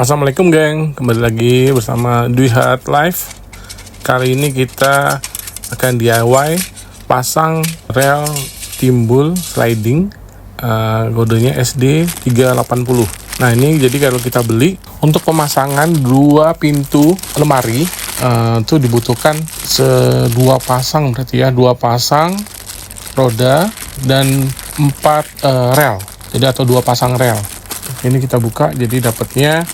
Assalamualaikum geng, kembali lagi bersama Dwi Hat Live. Kali ini kita akan DIY pasang rel timbul sliding, kodenya SD380. Nah ini jadi kalau kita beli untuk pemasangan 2 pintu lemari itu dibutuhkan 2 pasang, berarti ya 2 pasang roda dan 4 rel, jadi atau 2 pasang rel. Ini kita buka, jadi dapatnya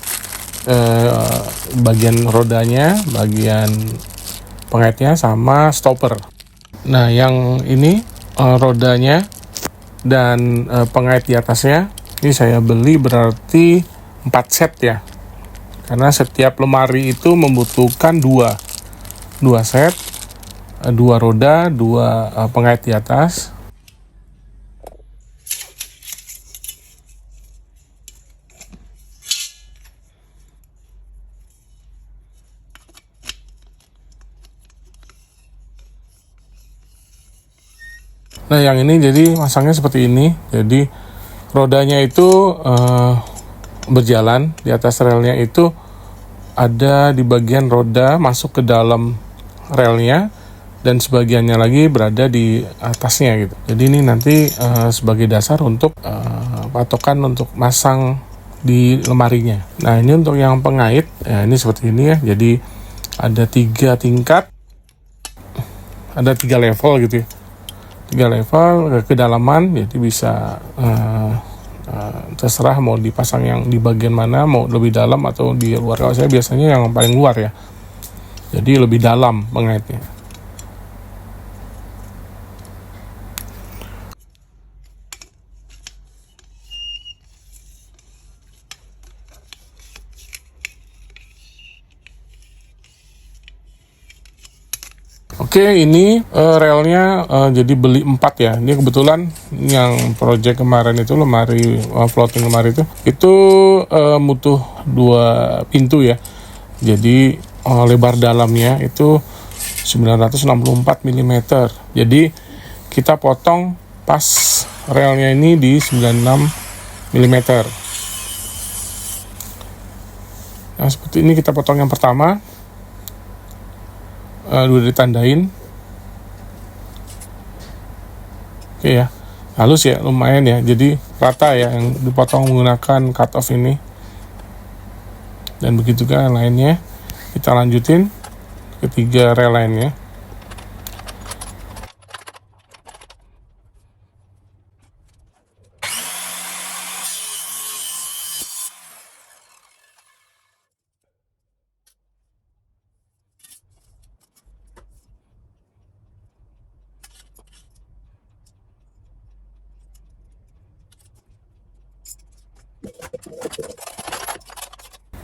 bagian rodanya, bagian pengaitnya sama stopper. Nah yang ini rodanya dan pengait di atasnya ini saya beli berarti 4 set ya, karena setiap lemari itu membutuhkan 2 set, 2 roda, 2 pengait di atas. Nah yang ini jadi masangnya seperti ini, jadi rodanya itu berjalan di atas relnya, itu ada di bagian roda masuk ke dalam relnya dan sebagiannya lagi berada di atasnya gitu. Jadi ini nanti sebagai dasar untuk patokan untuk masang di lemarinya. Nah ini untuk yang pengait, ya ini seperti ini ya, jadi ada 3 tingkat, ada 3 level gitu ya. 3 level kedalaman, jadi bisa terserah mau dipasang yang di bagian mana, mau lebih dalam atau di luar. Kalau saya biasanya yang paling luar ya, jadi lebih dalam pengaitnya. Oke, ini relnya jadi beli 4 ya. Ini kebetulan yang project kemarin itu lemari floating lemari itu butuh 2 pintu ya. Jadi lebar dalamnya itu 964 mm. Jadi kita potong pas relnya ini di 96 mm. Nah, seperti ini kita potong yang pertama. Udah ditandain. Oke ya, halus ya, lumayan ya, jadi rata ya yang dipotong menggunakan cut off ini. Dan begitu juga yang lainnya. Kita lanjutin ke 3 rel lainnya.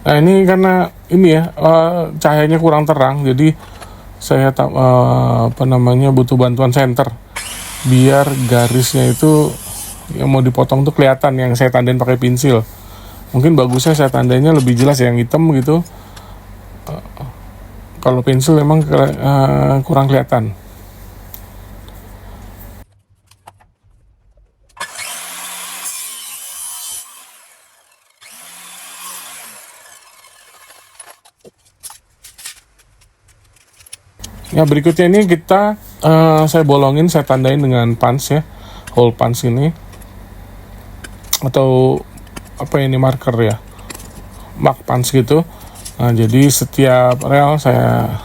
Nah ini karena ini ya cahayanya kurang terang, jadi saya butuh bantuan senter biar garisnya itu yang mau dipotong tuh kelihatan, yang saya tandain pakai pensil. Mungkin bagusnya saya tandainnya lebih jelas yang hitam gitu. Kalau pensil memang kurang kelihatan. Ya berikutnya ini kita saya bolongin, saya tandain dengan punch ya, hole punch ini, atau apa ini, marker ya, mark punch gitu. Nah jadi setiap rel saya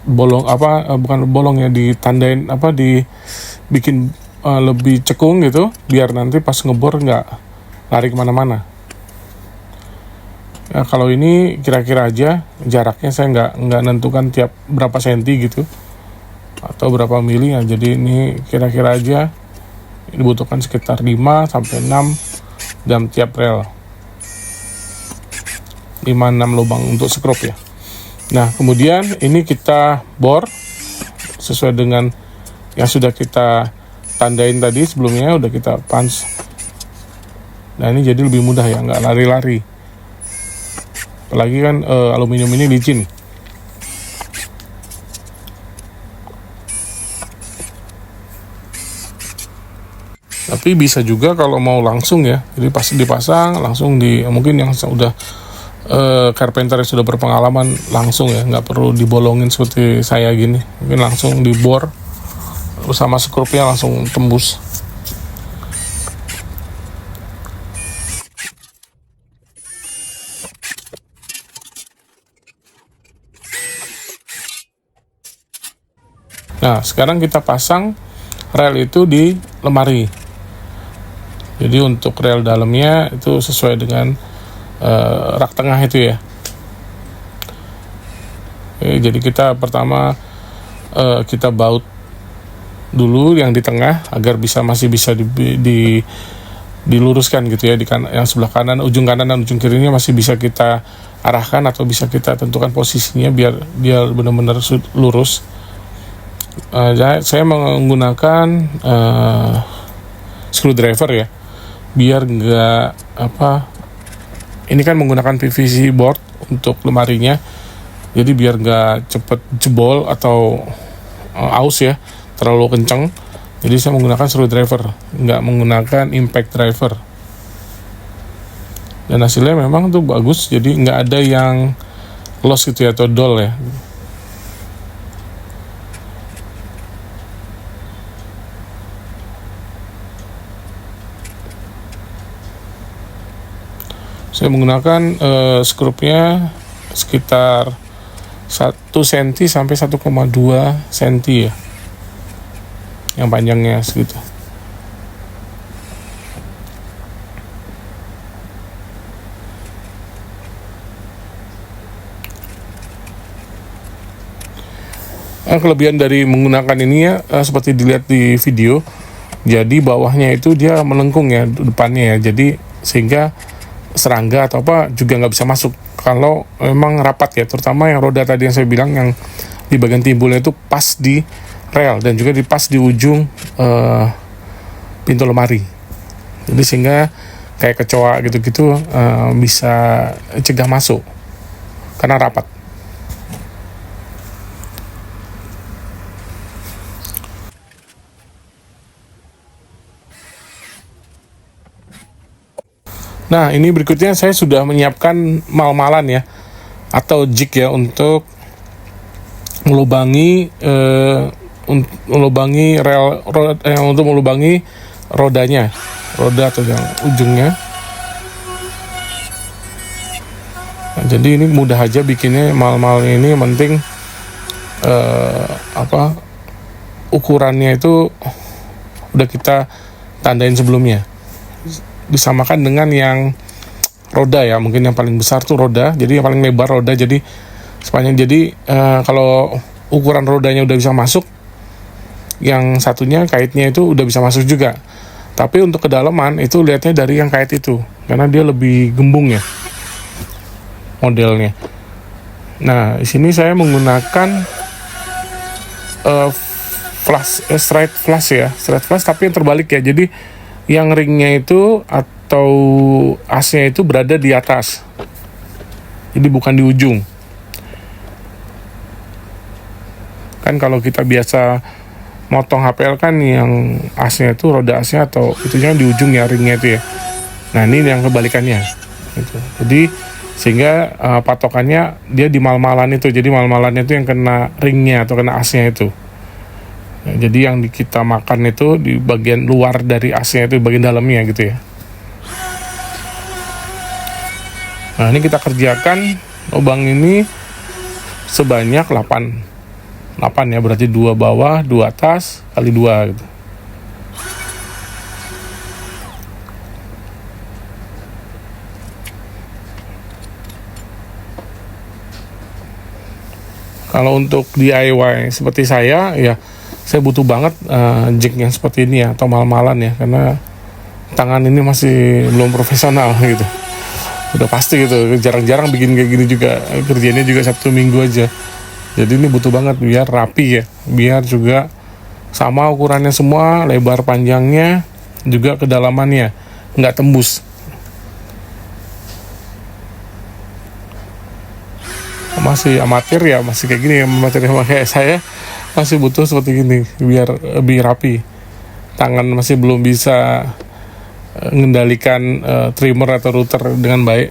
bukan bolong ya, ditandain dibikin lebih cekung gitu, biar nanti pas ngebor nggak lari kemana-mana. Nah, kalau ini kira-kira aja jaraknya, saya nggak nentukan tiap berapa senti gitu atau berapa mili ya. Jadi ini kira-kira aja dibutuhkan sekitar 5 sampai 6 dalam tiap rel. 5-6 lubang untuk skrup ya. Nah kemudian ini kita bor sesuai dengan yang sudah kita tandain tadi sebelumnya, udah kita punch. Nah ini jadi lebih mudah ya, nggak lari-lari. Apalagi kan aluminium ini licin. Tapi bisa juga kalau mau langsung ya, jadi pas dipasang langsung mungkin yang sudah carpenter yang sudah berpengalaman langsung ya, nggak perlu dibolongin seperti saya gini, mungkin langsung dibor bersama skrupnya langsung tembus. Nah, sekarang kita pasang rel itu di lemari. Jadi untuk rel dalamnya itu sesuai dengan rak tengah itu ya. Oke, jadi kita pertama kita baut dulu yang di tengah agar masih bisa diluruskan gitu ya, yang sebelah kanan, ujung kanan dan ujung kirinya masih bisa kita arahkan atau bisa kita tentukan posisinya biar dia benar-benar lurus. Saya menggunakan screwdriver ya, biar nggak ini kan menggunakan PVC board untuk lemarinya, jadi biar nggak cepet jebol atau aus ya, terlalu kenceng. Jadi saya menggunakan screwdriver, nggak menggunakan impact driver, dan hasilnya memang tuh bagus, jadi nggak ada yang loss gitu ya, atau dull ya. Saya menggunakan skrupnya sekitar 1 cm sampai 1,2 cm ya, yang panjangnya segitu. Kelebihan dari menggunakan ini ya, seperti dilihat di video, jadi bawahnya itu dia melengkung ya depannya ya, jadi sehingga serangga atau apa juga nggak bisa masuk kalau memang rapat ya, terutama yang roda tadi yang saya bilang yang di bagian timbulnya itu pas di rel dan juga pas di ujung pintu lemari, jadi sehingga kayak kecoa gitu-gitu bisa cegah masuk karena rapat. Nah, ini berikutnya saya sudah menyiapkan mal-malan ya, atau jig ya, untuk melubangi untuk melubangi roda atau yang ujungnya. Nah, jadi ini mudah aja bikinnya, mal-malnya ini, yang penting ukurannya itu udah kita tandain sebelumnya, disamakan dengan yang roda ya, mungkin yang paling besar tuh roda, jadi yang paling lebar roda, jadi sepanjang, jadi kalau ukuran rodanya udah bisa masuk, yang satunya kaitnya itu udah bisa masuk juga. Tapi untuk kedalaman itu lihatnya dari yang kait itu, karena dia lebih gembung ya modelnya. Nah, di sini saya menggunakan straight flush tapi yang terbalik ya, jadi yang ringnya itu atau asnya itu berada di atas, jadi bukan di ujung. Kan kalau kita biasa motong HPL kan yang asnya itu, roda asnya atau itunya di ujung ya, ringnya itu ya. Nah, ini yang kebalikannya gitu. Jadi sehingga patokannya dia di mal-malan itu, jadi mal-malannya itu yang kena ringnya atau kena asnya itu. Nah, jadi yang kita makan itu di bagian luar dari asnya itu, bagian dalamnya gitu ya. Nah, ini kita kerjakan lubang ini sebanyak 8 ya, berarti 2 bawah, 2 atas, kali 2 gitu. Kalau untuk DIY seperti saya ya, saya butuh banget jig yang seperti ini ya, atau mal-malan ya, karena tangan ini masih belum profesional gitu. Udah pasti gitu, jarang-jarang bikin kayak gini juga, kerjanya juga Sabtu Minggu aja. Jadi ini butuh banget biar rapi ya, biar juga sama ukurannya semua, lebar panjangnya, juga kedalamannya, nggak tembus. Masih amatir ya, masih kayak gini ya, amatir kayak saya masih butuh seperti gini biar lebih rapi. tangan masih belum bisa mengendalikan trimmer atau router dengan baik.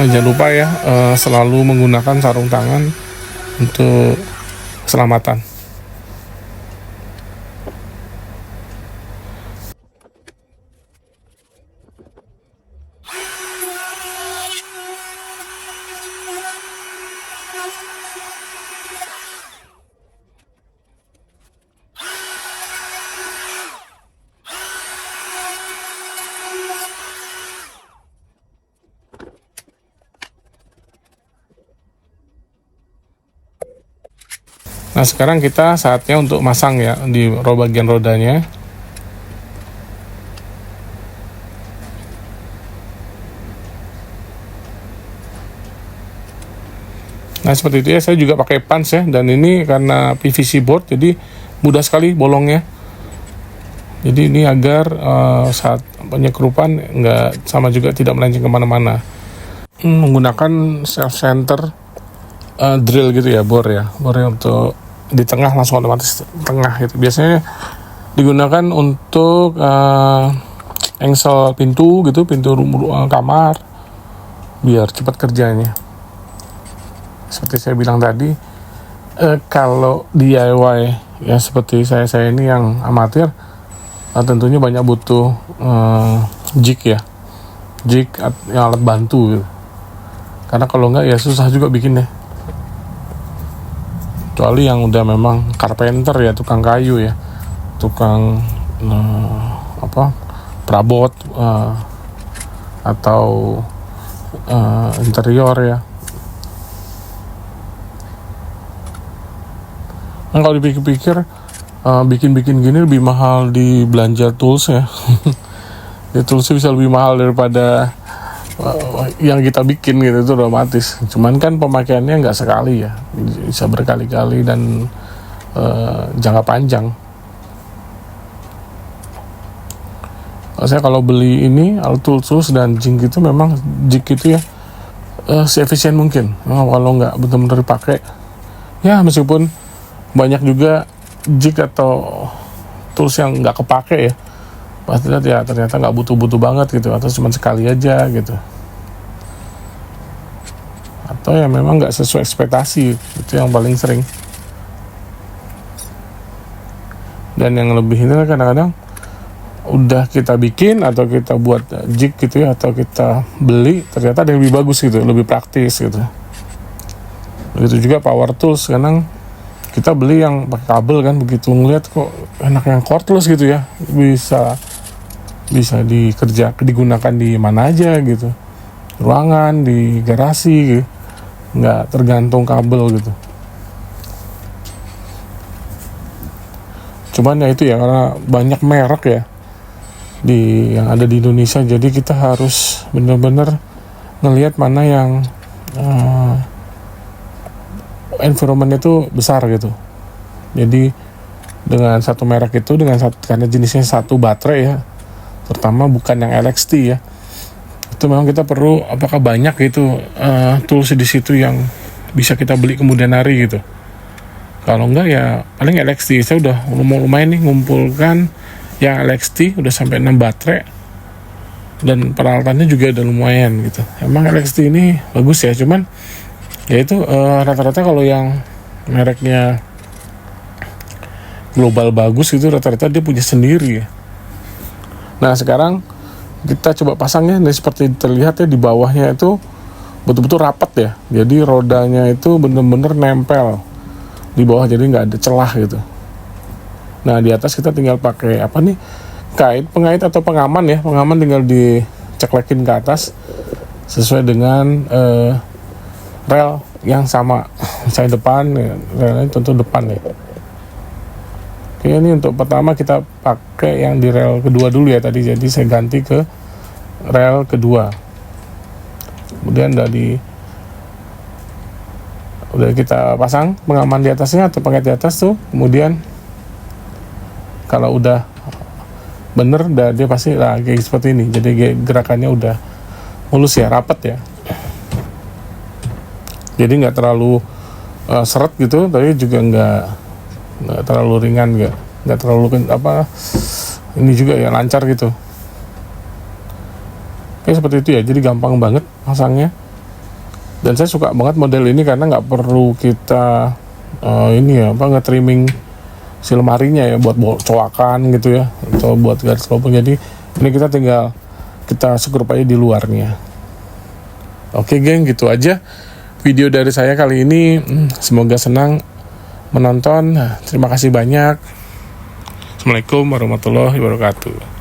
Jangan lupa ya, selalu menggunakan sarung tangan untuk keselamatan. Nah, sekarang kita saatnya untuk masang ya di bagian rodanya. Nah, seperti itu ya, saya juga pakai pans ya, dan ini karena PVC board jadi mudah sekali bolongnya. Jadi ini agar saat penyekrupan nggak sama juga tidak melenceng kemana-mana. Menggunakan self center drill gitu ya, bornya untuk di tengah langsung otomatis tengah gitu. Biasanya digunakan untuk engsel pintu gitu, pintu kamar, biar cepat kerjanya. Seperti saya bilang tadi, kalau DIY ya seperti saya ini yang amatir, tentunya banyak butuh jig ya, yang alat bantu gitu. Karena kalau enggak ya susah juga bikinnya. Kecuali yang udah memang carpenter ya, tukang kayu ya, tukang perabot atau interior ya. Nah, kalau dipikir-pikir bikin gini lebih mahal di belanja tools ya. Di toolsnya bisa lebih mahal daripada yang kita bikin gitu, itu otomatis. Cuman kan pemakaiannya nggak sekali ya, bisa berkali-kali dan jangka panjang. Saya kalau beli ini tools dan jig itu memang jig itu ya seefisien mungkin. Kalau nggak benar-benar dipakai ya, meskipun banyak juga jig atau tools yang nggak kepake ya, pasti lihat ya ternyata nggak butuh banget gitu, atau cuma sekali aja gitu, atau ya memang nggak sesuai ekspektasi. Itu yang paling sering. Dan yang lebih ini kadang-kadang udah kita bikin atau kita buat jig gitu ya, atau kita beli, ternyata ada yang lebih bagus gitu, lebih praktis gitu. Begitu juga power tools, kadang kita beli yang pakai kabel kan, begitu ngeliat kok enak yang cordless gitu ya, bisa digunakan di mana aja gitu, ruangan, di garasi gitu, nggak tergantung kabel gitu. Cuman ya itu ya, karena banyak merek ya yang ada di Indonesia, jadi kita harus benar-benar ngelihat mana yang environment itu besar gitu. Jadi dengan satu merek itu, karena jenisnya satu baterai ya, terutama bukan yang LXT ya, itu memang kita perlu apakah banyak gitu tools di situ yang bisa kita beli kemudian hari gitu. Kalau enggak ya paling LXT. Saya udah lumayan nih ngumpulkan yang LXT, udah sampai 6 baterai, dan peralatannya juga udah lumayan gitu. Emang LXT ini bagus ya, cuman ya itu rata-rata kalau yang mereknya global bagus itu rata-rata dia punya sendiri ya. Nah, sekarang kita coba pasangnya. Nah, seperti terlihat ya, di bawahnya itu betul-betul rapat ya, jadi rodanya itu bener-bener nempel di bawah, jadi nggak ada celah gitu. Nah, di atas kita tinggal pakai pengait atau pengaman ya. Pengaman tinggal diceklekin ke atas sesuai dengan rel yang sama. Misalnya depan, relnya tentu depan ya. Oke, ini untuk pertama kita pakai yang di rel kedua dulu ya tadi. Jadi saya ganti ke rel kedua. Kemudian udah kita pasang pengaman di atasnya atau pengait di atas tuh. Kemudian kalau udah bener, dia pasti kayak seperti ini. Jadi gerakannya udah mulus ya, rapat ya. Jadi nggak terlalu seret gitu, tapi juga nggak terlalu ringan, nggak terlalu ini juga ya lancar gitu. Oke, seperti itu ya. Jadi gampang banget pasangnya. Dan saya suka banget model ini karena nggak perlu kita nge-trimming si lemarinya ya buat coakan gitu ya, atau buat garis lubang. Jadi ini kita tinggal skrup aja di luarnya. Oke geng, gitu aja video dari saya kali ini. Semoga senang menonton. Terima kasih banyak. Assalamualaikum warahmatullahi wabarakatuh.